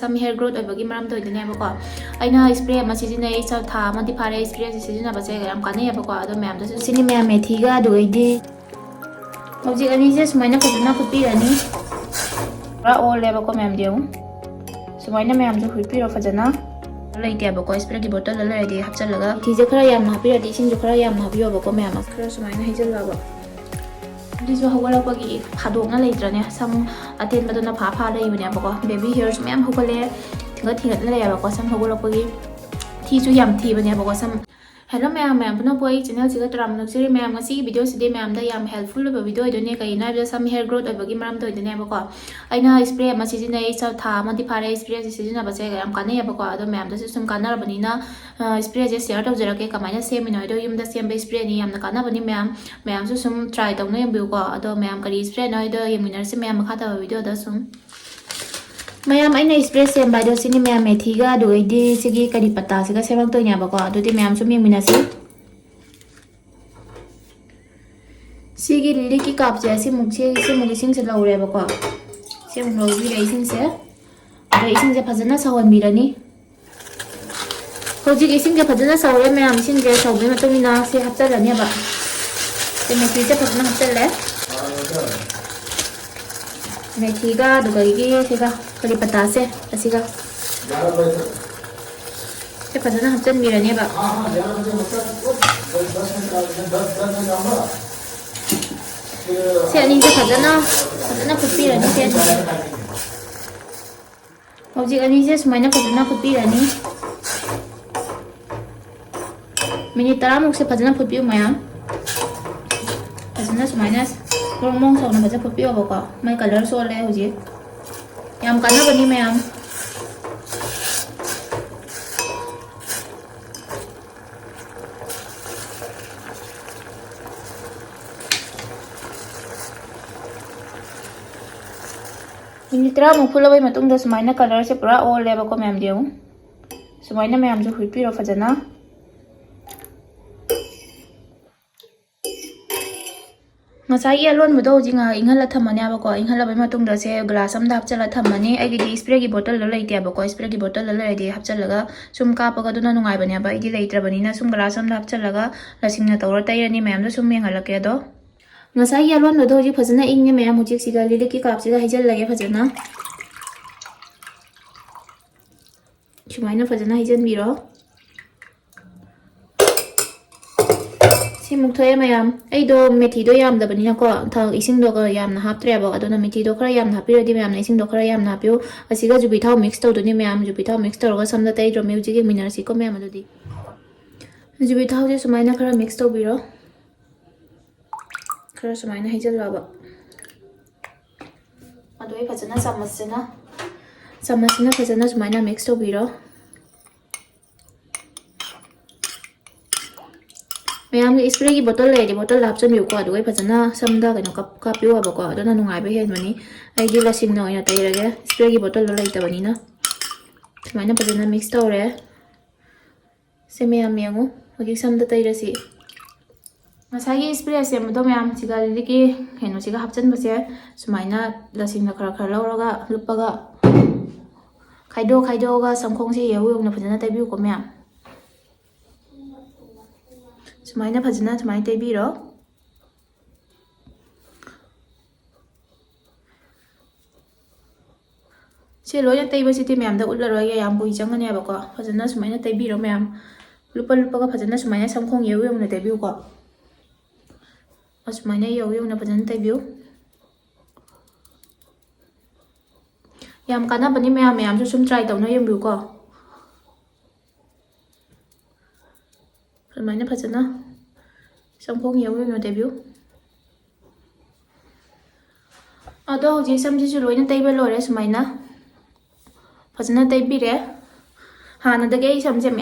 Some hair growth over Maram to the Nabako. I know spray a machine of time, multiple spray decision of a second. I'm canny about the ma'am. This is cinema metiga do it. Object and easiest minor could not be any. All level command you. So why no ma'am to repeat of a jana? Like the Abako spray bottle already have Chalaga. Tis a crayam, happy addition to crayam, happy of a command. Cross my hazel lover. This was a buggy, Hadona later, some attend Madonna Papa, even Abaco, baby hairs, ma'am, who got here at Leabaco, some Hogolopagi, tea to yam tea when Abaco some. Hello, ma'am, no boy, and else you got ram, luxury ma'am, see videos today, ma'am, I am helpful of a video, I don't need some hair growth of a gimram to the Nabaco. I know spray a machine of time, multiple spray decision of a second. I'm canny about ma'am, this is some canarbanina, spray just out of the rake, a same in oidum, the same base spray, I'm the canabani ma'am, ma'am, so some try to know you, although ma'am, can spray neither, you mean, ma'am, cut a video, that's soon. Ma'am, I know spray same by the cinema metiga, do it, Sigi, Kadipata, 7 to Yabaco, do the ma'am to me, Minasi. Sigi Liki Cup, Jessie Muxie, Simulation to low Rebaco. Sim Rosie racing, sir. Racing the Pazana saw and Mirani. Hoji is in the Pazana saw, ma'am, since there's a women to me now, say, have said a never. The Metita Pazana left. Metiga, Dugagi, Kalipatase, Asiga. The Pazana have said Miraneva. Say, I need the Pazana could be anything. Hoji Anises, minor Pazana could be any. Minitaram, Pazana could be my aunt. Pazanas minus. Long song of the puppy of a my color so loud. Yam canabani, ma'am. In the tram, pull away Matunda's minor colors, a bra all level command you. So, my name am to repeat of a jana. Masai alone with dozing inhala tamanabaco, inhala matunga say glass, some dapchela tamani, I did spray bottle late abaco, spray bottle already hapchelaga, some capagaduna no ibania by the later banina, some glass, some dapchelaga, la signatora, any ma'am, some halakedo. Masai alone with doji pasana in your ma'am, which is a little kick up to the hazel like a pasana. She might not pasana hazel mirror. Muktoya mayam, I do metido yam the baninaco, tell ising dogger yam half treble, I don't know metido crayam, happy ready ma'am, ising dogger yam napio, a cigar jubita mixed out to the ma'am, jubita mixed or some the tide of music in Minarsico melody. Jubita is minor car mixed over biro. Cross minor hazel lover. What do we put in a samasina? Samasina pasanas minor mixed over biro. Ma'am, spray bottle lady, bottle laps and you got away Pazana, some dog and a cup you have a god, don't know I behave money. I did a signal in a tailor, spray bottle later, Vanina. Minor Pazana mixed over. Semi amiamo, or give some the tailor see. Masai spray a semodomiam, cigariki, and cigar hapton was here, so minor, lasting the caracaloga, lupaga. Kaidoga, some consi, a will not put another view, ma'am. So my name is not my baby. She loyal table city, ma'am, the Ula Roya Yambu is young and Yabaco, was a nurse minor baby, ma'am. Lupa has a nurse minor some kong you on the debut got. Was my name you on a present debut? Yam canabani, ma'am, to some try to know you go. Minor Pazana. Some kong you on debut. Although some digital in a table or as minor Pazana baby there. Hana the gay some jam,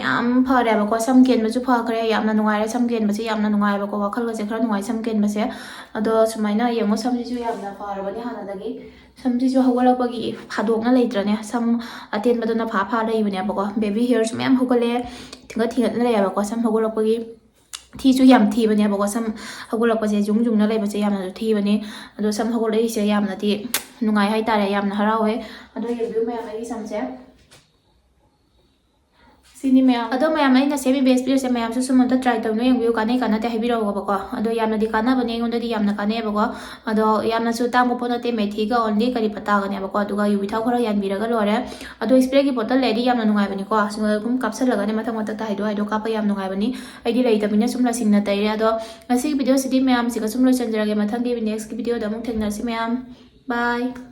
Paraba, some kin, but to park, Yamna, some kin, but Yamna, Wakal was a crown, why some kin, but although some minor, you must some digital Yamna, Paraba, Hana the gay. Some digital Hawalabagi, Hadona later, some attend Madonna Papa, even Abaco, baby here's ma'am Hukale, got here at Leabaco, some Hawalabagi. Tea to yam tea when you have some Hawalapas, Jung Labor, Yam, tea when you do some Hawalay, Yam, the tea, Nungai, Haitara, Yam, Harawe, and do you do me some say? Sini maya. Ado maya mai na semi base place maya su sumonta try tawno yang view kanai kana te hebiro go bako. Ado yamna di kana bane ngonda di yamna kana bako. Ado yamna su tang mo te methi ga only kari pata ga ne bako. Ado ga yubi thau khara yan biraga lore. Ado spray ki bottle lady yamna nungai bani ko. Sunga kum kapsal laga ne mathang mata ta haido kapa yam nungai bani. Aidi lai tamina sumla singna tai ado ngasi video sidi mayam siga sumlo chanjara ge mathang ge next video da muk thengna si mayam. Bye.